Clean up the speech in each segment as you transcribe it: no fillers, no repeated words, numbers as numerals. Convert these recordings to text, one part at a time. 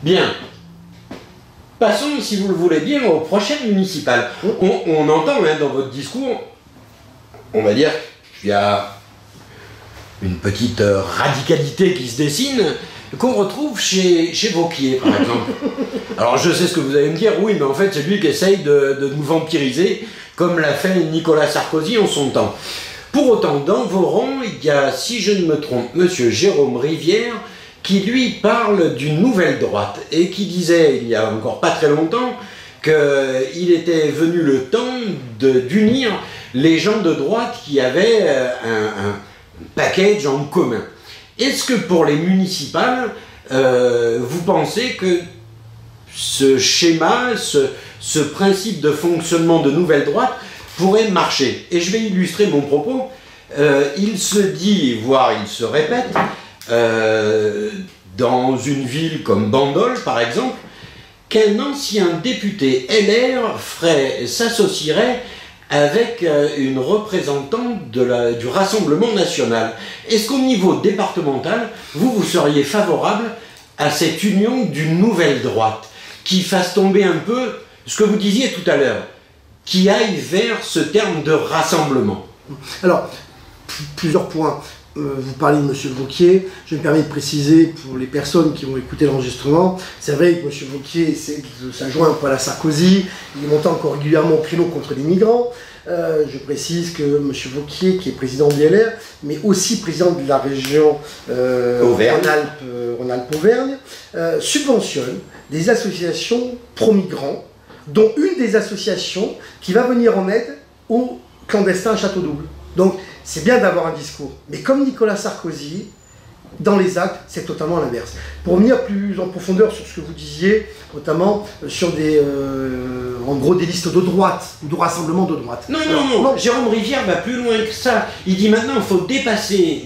Bien. Passons, si vous le voulez bien, aux prochaines municipales. On entend hein, dans votre discours, on va dire qu'il y a une petite radicalité qui se dessine, qu'on retrouve chez Wauquiez, par exemple. Alors je sais ce que vous allez me dire, oui, mais en fait c'est lui qui essaye de nous vampiriser, comme l'a fait Nicolas Sarkozy en son temps. Pour autant, dans vos rangs, il y a, si je ne me trompe, monsieur Jérôme Rivière, qui lui parle d'une nouvelle droite, et qui disait, il n'y a encore pas très longtemps, qu'il était venu le temps d'unir les gens de droite qui avaient un package en commun. Est-ce que pour les municipales, vous pensez que ce schéma, ce principe de fonctionnement de nouvelle droite pourrait marcher? Et je vais illustrer mon propos. Il se dit, voire il se répète, dans une ville comme Bandol par exemple, qu'un ancien député LR s'associerait avec une représentante du Rassemblement national. Est-ce qu'au niveau départemental, vous seriez favorable à cette union d'une nouvelle droite qui fasse tomber un peu ce que vous disiez tout à l'heure, qui aille vers ce terme de rassemblement? Alors, plusieurs points. Vous parlez de M. Wauquiez, je me permets de préciser pour les personnes qui vont écouter l'enregistrement, c'est vrai que M. Wauquiez s'adjoint un peu à la Sarkozy, il est monté encore régulièrement au créneau contre les migrants. Je précise que M. Wauquiez, qui est président de l'LR, mais aussi président de la région Rhône-Alpes-Auvergne, subventionne des associations pro-migrants, dont une des associations qui va venir en aide aux clandestins à Château-Double. Donc, c'est bien d'avoir un discours, mais comme Nicolas Sarkozy, dans les actes, c'est totalement l'inverse. Pour revenir plus en profondeur sur ce que vous disiez, notamment sur en gros des listes de droite, ou de rassemblement de droite. Non, Jérôme Rivière va plus loin que ça. Il dit maintenant il faut dépasser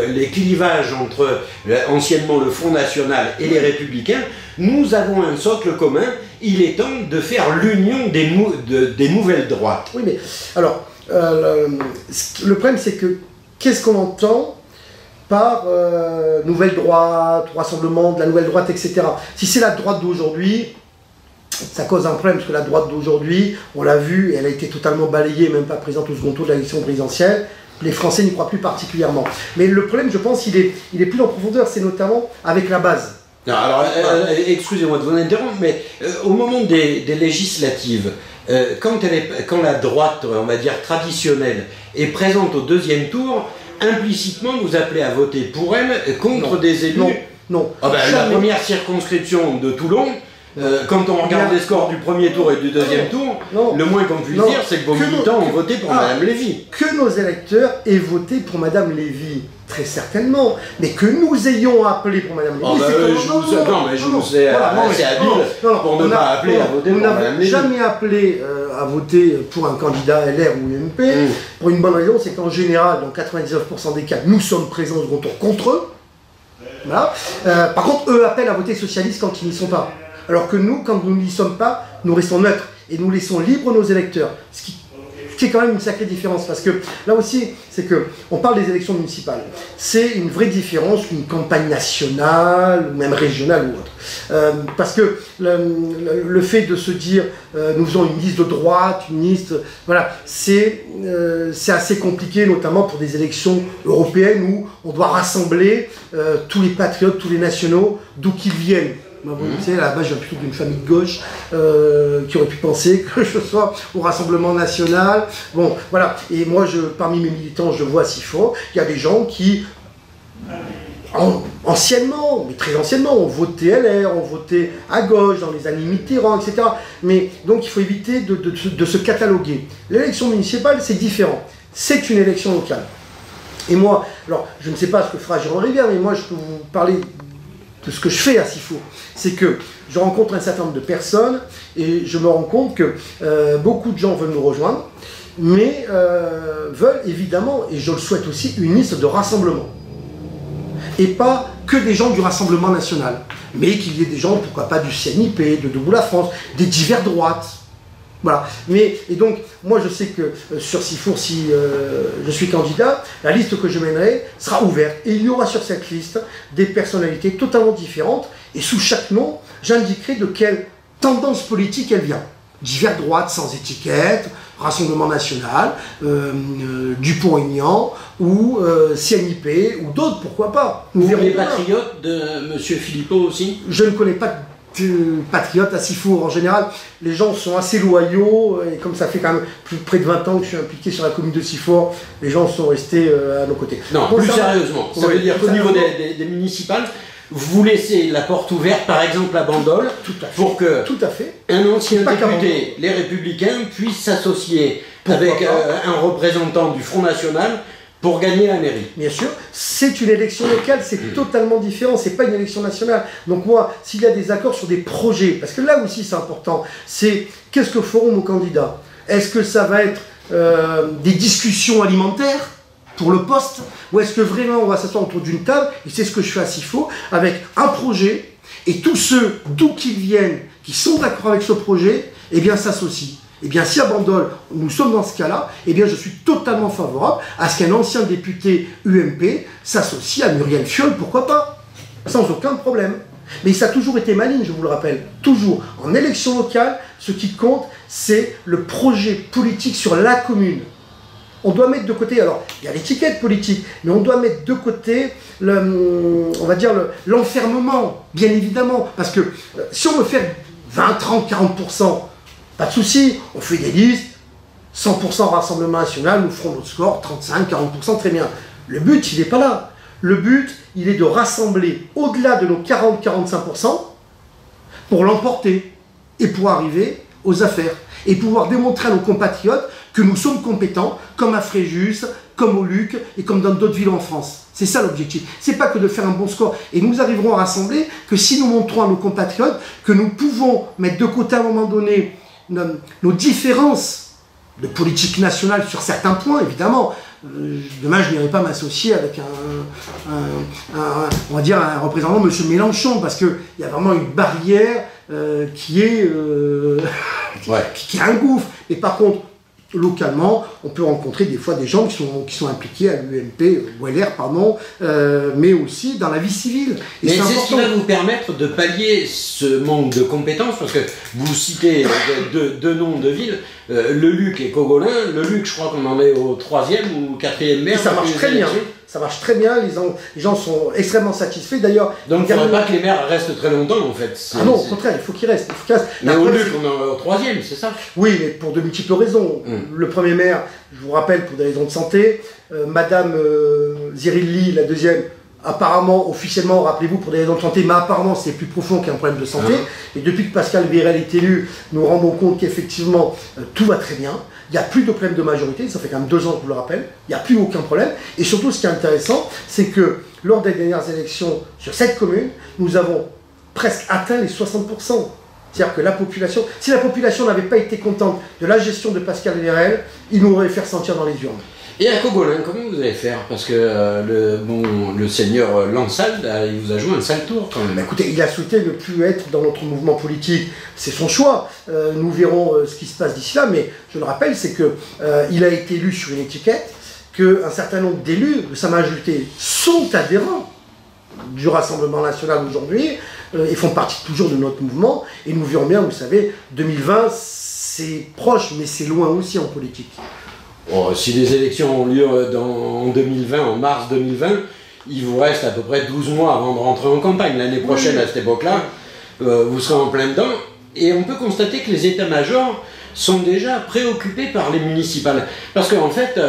les clivages entre anciennement le Front National et les Républicains. Nous avons un socle commun, il est temps de faire l'union des nouvelles droites. Oui, mais alors, le problème c'est que, qu'est-ce qu'on entend par nouvelle droite, rassemblement de la nouvelle droite, etc. Si c'est la droite d'aujourd'hui, ça cause un problème, parce que la droite d'aujourd'hui, on l'a vu, elle a été totalement balayée, même pas présente au second tour de l'élection présidentielle. Les Français n'y croient plus particulièrement. Mais le problème, je pense, il est plus en profondeur, c'est notamment avec la base. Non, alors, excusez-moi de vous interrompre, mais au moment des législatives, quand la droite, on va dire traditionnelle, est présente au deuxième tour, implicitement vous appelez à voter pour elle contre des élus. Non. Ah ben, la première circonscription de Toulon, quand on regarde les scores du premier tour et du deuxième tour, le moins qu'on puisse dire, c'est que vos militants ont voté pour Mme Lévy. Que nos électeurs aient voté pour Mme Lévy, très certainement, mais que nous ayons appelé pour Mme Lévy, je vous sais assez habile pour ne pas appeler à voter pour Mme Lévy. On n'a jamais appelé à voter pour un candidat LR ou UMP, pour une bonne raison, c'est qu'en général, dans 99% des cas, nous sommes présents au second tour contre eux. Voilà. Par contre, eux appellent à voter socialiste quand ils n'y sont pas. Alors que nous, quand nous n'y sommes pas, nous restons neutres et nous laissons libres nos électeurs. Ce qui est quand même une sacrée différence, parce que là aussi, c'est que on parle des élections municipales. C'est une vraie différence qu'une campagne nationale, ou même régionale ou autre. Parce que le fait de se dire, nous faisons une liste de droite, une liste, voilà, c'est assez compliqué, notamment pour des élections européennes où on doit rassembler tous les patriotes, tous les nationaux, d'où qu'ils viennent. Moi, vous savez, à la base, je viens plutôt d'une famille de gauche qui aurait pu penser que je sois au Rassemblement National. Bon, voilà. Et moi, parmi mes militants, je vois s'il faut, il y a des gens qui, anciennement, mais très anciennement, ont voté LR, ont voté à gauche, dans les années Mitterrand, etc. Mais donc, il faut éviter de se cataloguer. L'élection municipale, c'est différent. C'est une élection locale. Et moi, alors, je ne sais pas ce que fera Jérôme Rivière, mais moi, je peux vous parler de ce que je fais à Sifour. C'est que je rencontre un certain nombre de personnes et je me rends compte que beaucoup de gens veulent nous rejoindre, mais veulent évidemment, et je le souhaite aussi, une liste de rassemblement. Et pas que des gens du Rassemblement National, mais qu'il y ait des gens, pourquoi pas, du CNIP, de Debout la France, des divers droites. Voilà. Et donc, moi je sais que sur Sifour, si je suis candidat, la liste que je mènerai sera ouverte. Et il y aura sur cette liste des personnalités totalement différentes Et sous chaque nom, j'indiquerai de quelle tendance politique elle vient. Divers droite sans étiquette, Rassemblement National, Dupont-Aignan ou CNIP ou d'autres, pourquoi pas. Vous les patriotes de M. Philippot aussi? Je ne connais pas de patriotes à Sifour. En général, les gens sont assez loyaux et comme ça fait quand même plus près de 20 ans que je suis impliqué sur la commune de Sifour, les gens sont restés à nos côtés. Non, plus sérieusement, ça veut dire qu'au niveau des municipales, vous laissez la porte ouverte, par exemple à Bandol, pour que un ancien député, les Républicains, puisse s'associer avec un représentant du Front National pour gagner la mairie. Bien sûr, c'est une élection locale, c'est totalement différent, c'est pas une élection nationale. Donc moi, s'il y a des accords sur des projets, parce que là aussi c'est important, c'est qu'est-ce que feront nos candidats? Est-ce que ça va être des discussions alimentaires pour le poste, ou est-ce que vraiment on va s'asseoir autour d'une table, et c'est ce que je fais à Sifour, avec un projet, et tous ceux, d'où qu'ils viennent, qui sont d'accord avec ce projet, eh bien s'associent. Eh bien si à Bandol, nous sommes dans ce cas-là, eh bien je suis totalement favorable à ce qu'un ancien député UMP s'associe à Muriel Fiolle, pourquoi pas, sans aucun problème. Mais ça a toujours été maligne, je vous le rappelle, toujours. En élection locale, ce qui compte, c'est le projet politique sur la commune. On doit mettre de côté, alors il y a l'étiquette politique, mais on doit mettre de côté, on va dire, l'enfermement, bien évidemment. Parce que si on veut faire 20, 30, 40%, pas de souci, on fait des listes, 100% Rassemblement National, nous ferons notre score, 35, 40%, très bien. Le but, il n'est pas là. Le but, il est de rassembler au-delà de nos 40-45% pour l'emporter et pour arriver aux affaires. Et pouvoir démontrer à nos compatriotes que nous sommes compétents, comme à Fréjus, comme au Luc et comme dans d'autres villes en France. C'est ça l'objectif. C'est pas que de faire un bon score. Et nous arriverons à rassembler que si nous montrons à nos compatriotes que nous pouvons mettre de côté à un moment donné nos différences de politique nationale sur certains points, évidemment. Demain, je n'irai pas m'associer avec on va dire un représentant, M. Mélenchon, parce qu'il y a vraiment une barrière qui est un gouffre. Et par contre, localement, on peut rencontrer des fois des gens qui sont impliqués à l'UMP, ou LR, pardon, mais aussi dans la vie civile. Et c'est ce qui va vous permettre de pallier ce manque de compétences, parce que vous citez deux noms de villes, le Luc et Cogolin. Le Luc, je crois qu'on en est au 3e ou 4e maire. Et ça marche très bien. Ça marche très bien, les gens sont extrêmement satisfaits. D'ailleurs, donc il ne faudrait pas que les maires restent très longtemps en fait. Ah non, au contraire, il faut qu'ils restent. Mais au Luc, on est au 3e, c'est ça? Oui, mais pour de multiples raisons. Le premier maire, je vous rappelle, pour des raisons de santé. Madame Zirilli, la deuxième, apparemment, officiellement, rappelez-vous, pour des raisons de santé, mais apparemment c'est plus profond qu'un problème de santé. Et depuis que Pascal Virel est élu, nous rendons compte qu'effectivement tout va très bien. Il n'y a plus de problème de majorité, ça fait quand même 2 ans que je vous le rappelle, il n'y a plus aucun problème. Et surtout, ce qui est intéressant, c'est que lors des dernières élections sur cette commune, nous avons presque atteint les 60%. C'est-à-dire que la population, si la population n'avait pas été contente de la gestion de Pascal Virel, il nous aurait fait ressentir dans les urnes. Et à Cogolin, comment vous allez faire? Parce que le seigneur Lansald, il vous a joué un sale tour quand même. Bah écoutez, il a souhaité ne plus être dans notre mouvement politique. C'est son choix. Nous verrons ce qui se passe d'ici là. Mais je le rappelle, c'est qu'il a été élu sur une étiquette, qu'un certain nombre d'élus de sa majorité sont adhérents du Rassemblement National aujourd'hui et font partie toujours de notre mouvement. Et nous verrons bien, vous savez, 2020, c'est proche, mais c'est loin aussi en politique. Bon, si les élections ont lieu en 2020, en mars 2020, il vous reste à peu près 12 mois avant de rentrer en campagne. L'année prochaine, à cette époque-là, vous serez en plein dedans. Et on peut constater que les états-majors sont déjà préoccupés par les municipales. Parce qu'en fait,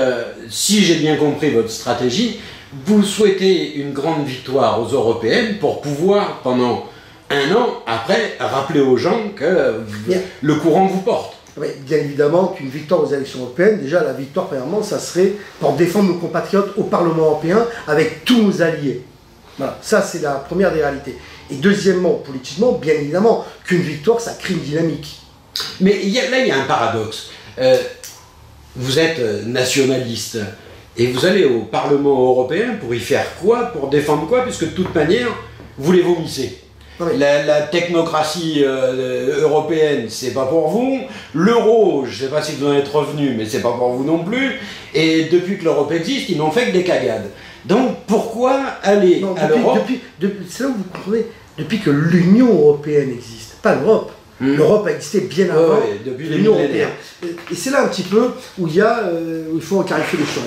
si j'ai bien compris votre stratégie, vous souhaitez une grande victoire aux européennes pour pouvoir, pendant 1 an, après, rappeler aux gens que le courant vous porte. Oui, bien évidemment qu'une victoire aux élections européennes, déjà la victoire premièrement, ça serait pour défendre nos compatriotes au Parlement européen avec tous nos alliés. Voilà, ça c'est la première des réalités. Et deuxièmement, politiquement, bien évidemment, qu'une victoire, ça crée une dynamique. Mais là, il y a un paradoxe. Vous êtes nationaliste et vous allez au Parlement européen pour y faire quoi? Pour défendre quoi? Puisque de toute manière, vous les vomissez. Oui. La technocratie européenne, c'est pas pour vous. L'euro, je sais pas si vous en êtes revenu, mais c'est pas pour vous non plus. Et depuis que l'Europe existe, ils n'ont fait que des cagades. Donc pourquoi aller à l'Europe? C'est là où vous comprenez. depuis que l'Union européenne existe, pas l'Europe. L'Europe a existé bien avant depuis l'Union européenne. Et c'est là un petit peu où il faut clarifier les choses.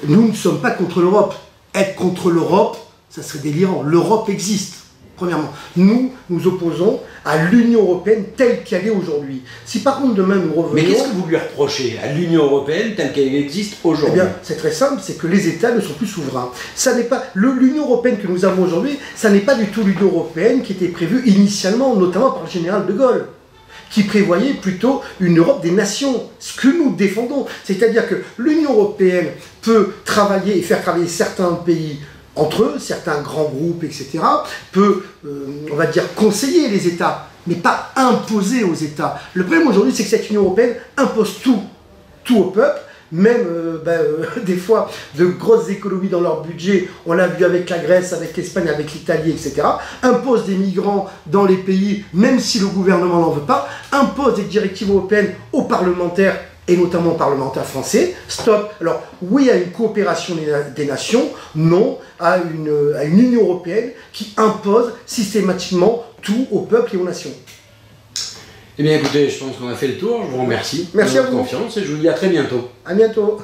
Nous ne sommes pas contre l'Europe. Être contre l'Europe, ça serait délirant. L'Europe existe, premièrement. Nous nous opposons à l'Union européenne telle qu'elle est aujourd'hui. Si par contre demain nous revenons... Mais qu'est-ce que vous lui reprochez à l'Union européenne telle qu'elle existe aujourd'hui? Eh bien, c'est très simple, c'est que les États ne sont plus souverains. Ça n'est pas l'Union européenne que nous avons aujourd'hui, ça n'est pas du tout l'Union européenne qui était prévue initialement, notamment par le général de Gaulle, qui prévoyait plutôt une Europe des nations, ce que nous défendons. C'est-à-dire que l'Union européenne peut travailler et faire travailler certains pays entre eux, certains grands groupes, etc., peut, on va dire, conseiller les États, mais pas imposer aux États. Le problème aujourd'hui, c'est que cette Union européenne impose tout au peuple, même des fois de grosses économies dans leur budget, on l'a vu avec la Grèce, avec l'Espagne, avec l'Italie, etc., impose des migrants dans les pays, même si le gouvernement n'en veut pas, impose des directives européennes aux parlementaires, et notamment aux parlementaires français. Stop. Alors, oui à une coopération des nations, non à une Union européenne qui impose systématiquement tout au peuple et aux nations. Eh bien écoutez, je pense qu'on a fait le tour, je vous remercie. Merci à votre vous. confiance et je vous dis à très bientôt. À bientôt.